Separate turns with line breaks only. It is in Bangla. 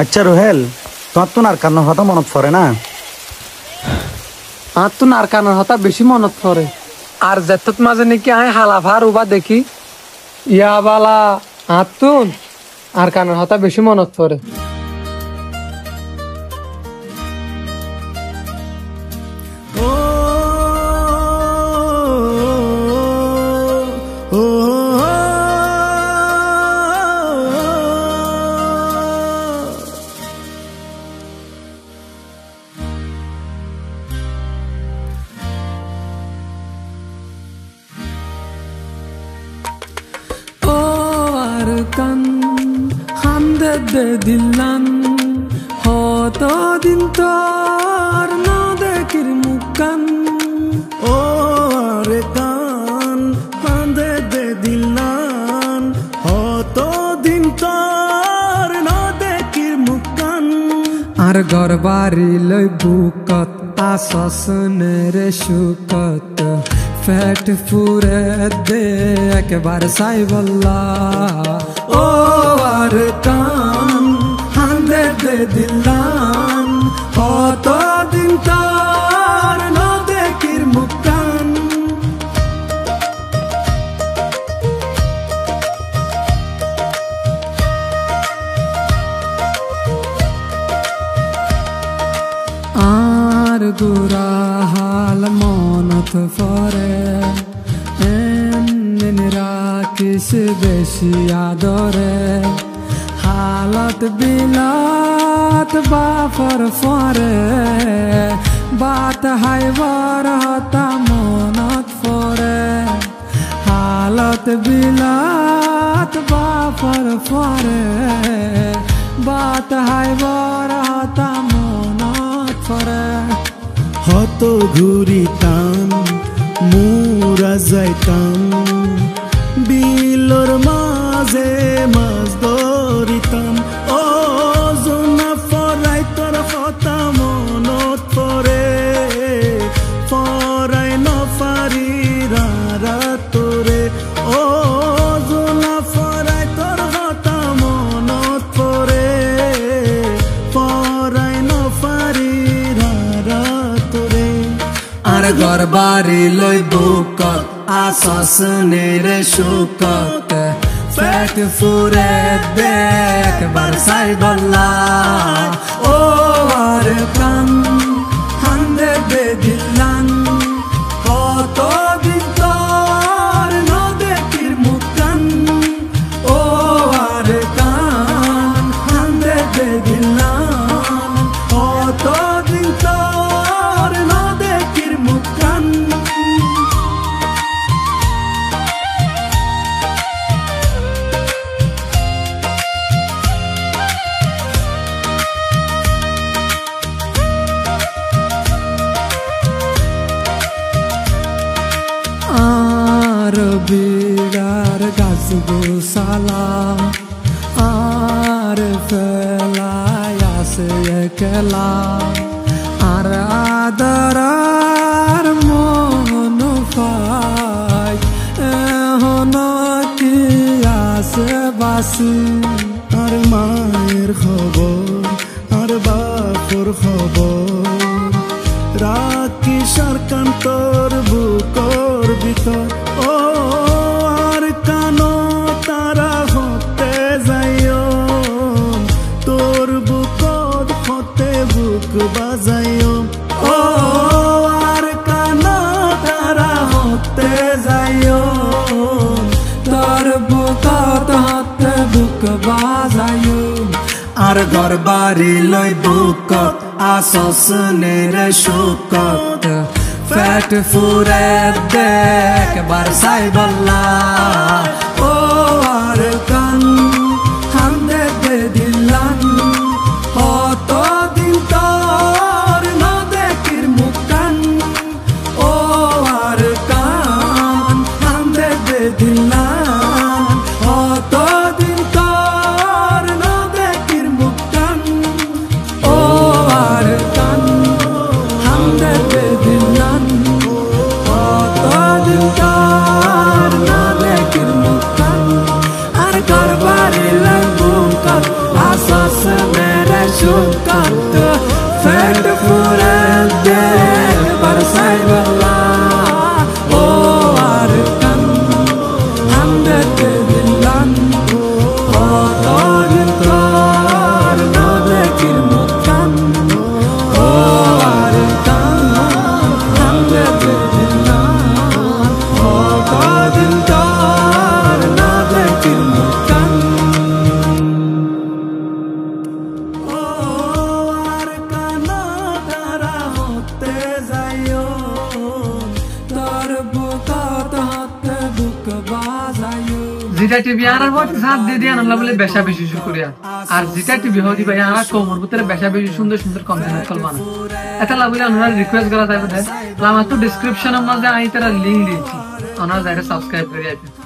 আচ্ছা রোহেল, তোমার তো নারকানোর কথা মনত পড়ে না?
আর তো নারকানোর কথা বেশি মনত পড়ে। আর যেত মাঝে নাকি আয় হালাফার উবা দেখি ইয়া বালা আতুন আর কানোর কথা বেশি মনত পড়ে। Kan hande de dillan hoto din tor no dekir mukan
o are kan hande de dillan hoto din tor no dekir mukan
ar gorbari loy bukat asasnere shukat fat pure de ekbar saibullah
o are kan hande de dillan hoto din tor no dekir mukan
ar gura hal monat fore kiss বেশি আদরে হালত বিলাত বাফর ফরে বাত হাইবার হতা মনত ফরে হালত বিলাত বাফর ফরে বাত হাইবার হতা মনত ফরে
হত ঘুরিতাম মুরা যাইতাম বিলর মাঝে মাছ ধরিতাম ও জোনা ফরাই তোর কথা মনত পরে ফরাই নফারি তোরে ও জোনা ফরাই তোর কথা মনত পরে ফরাই নফারি তোরে
আর গরবারি লই বুকত asasnere shukat fat fure dek bar saibullah o arkan hande de dillan hoto din tor no dekir mukan o arkan hande de dillan hoto din tor no dekir mukan বিড়ার গাছ গোসালা আর ফেলাই আসে একলা আর আদরার মন পাই এখন কি আসে বাসি
আর মায়ের খবর আর বাপর খবর রাখি সরকার তোর বুকর ভিতর ও আর কানো তারা হতে যাইও তোর বুকর হতে বুক বাজাইও ও আর কানো তারা হতে যাইও
তোর বুকত হতে বুক বাজাইও আর গরবারি লই বুকত asasnere shukat fat fure dek bar saibullah o arkan hande de dillan hoto din tor no dekir mukan o arkan hande de dillan hoto din tor no dekir mukan o arkan hande de dillan hoto din tor no dekir যেটা টিভি আর সাথ দিয়ে দিয়ে আমরা বলে বেশা বেশি শুক্রিয়া আর যেটা টিভি হদি ভাই আর কোমর ভিতরে বেশা বেশি সুন্দর সুন্দর কন্টেন্ট কল বানা এটা লাগলে আমরা রিকোয়েস্ট করা যাবে আমার তো ডেসক্রিপশনের মধ্যে আমি তারা লিংক দিয়েছি ওনারা যারা সাবস্ক্রাইব করে যাবে